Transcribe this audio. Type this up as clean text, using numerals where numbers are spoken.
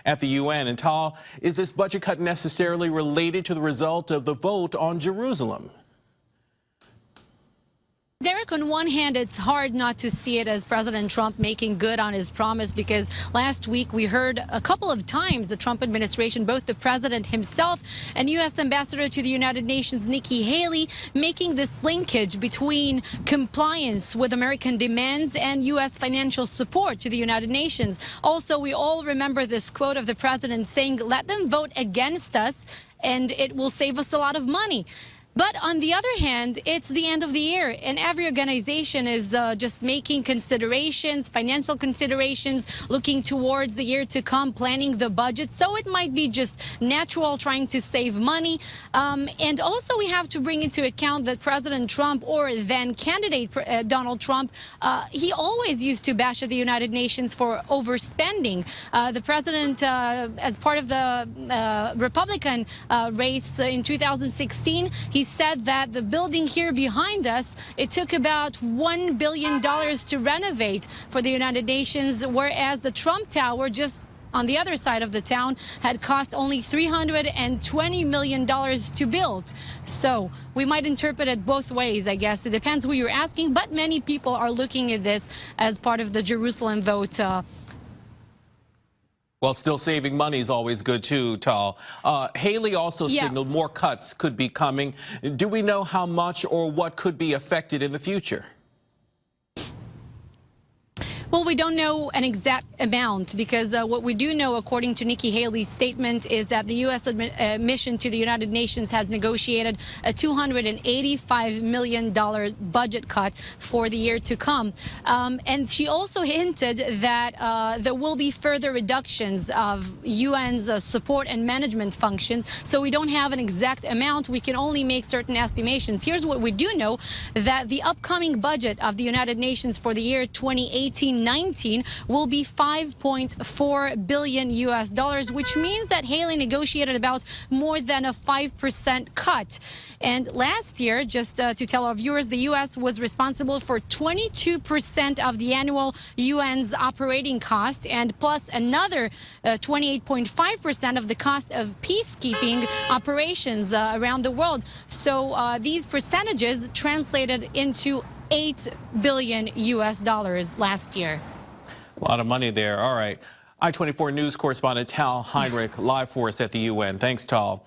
at the UN. And Tal, is this budget cut necessarily related to the result of the vote on Jerusalem? Derek, on one hand, it's hard not to see it as President Trump making good on his promise, because last week we heard a couple of times the Trump administration, both the president himself and U.S. Ambassador to the United Nations Nikki Haley, making this linkage between compliance with American demands and U.S. financial support to the United Nations. Also, we all remember this quote of the president saying, "Let them vote against us and it will save us a lot of money." But on the other hand, it's the end of the year, and every organization is just making considerations, financial considerations, looking towards the year to come, planning the budget. So it might be just natural trying to save money. And also we have to bring into account that President Trump, or then candidate Donald Trump, he always used to bash at the United Nations for overspending. The president, as part of the Republican race in 2016, he said that the building here behind us, it took about $1 billion to renovate for the United Nations, whereas the Trump Tower, just on the other side of the town, had cost only $320 million to build. So we might interpret it both ways, I guess. It depends who you're asking, but many people are looking at this as part of the Jerusalem vote. Well, still saving money is always good too, Tal. Haley also signaled more cuts could be coming. Do we know how much or what could be affected in the future? Well, we don't know an exact amount, because what we do know, according to Nikki Haley's statement, is that the U.S. mission to the United Nations has negotiated a $285 million budget cut for the year to come. And she also hinted that there will be further reductions of UN's support and management functions. So we don't have an exact amount. We can only make certain estimations. Here's what we do know, that the upcoming budget of the United Nations for the year 2018-19 will be $5.4 billion US dollars, which means that Haley negotiated about more than a 5% cut. And last year, just to tell our viewers, the U.S. was responsible for 22% of the annual UN's operating cost, and plus another 28.5% of the cost of peacekeeping operations around the world. So these percentages translated into $8 billion US dollars last year. A lot of money there. All right. I-24 News correspondent Tal Heinrich live for us at the UN. Thanks, Tal.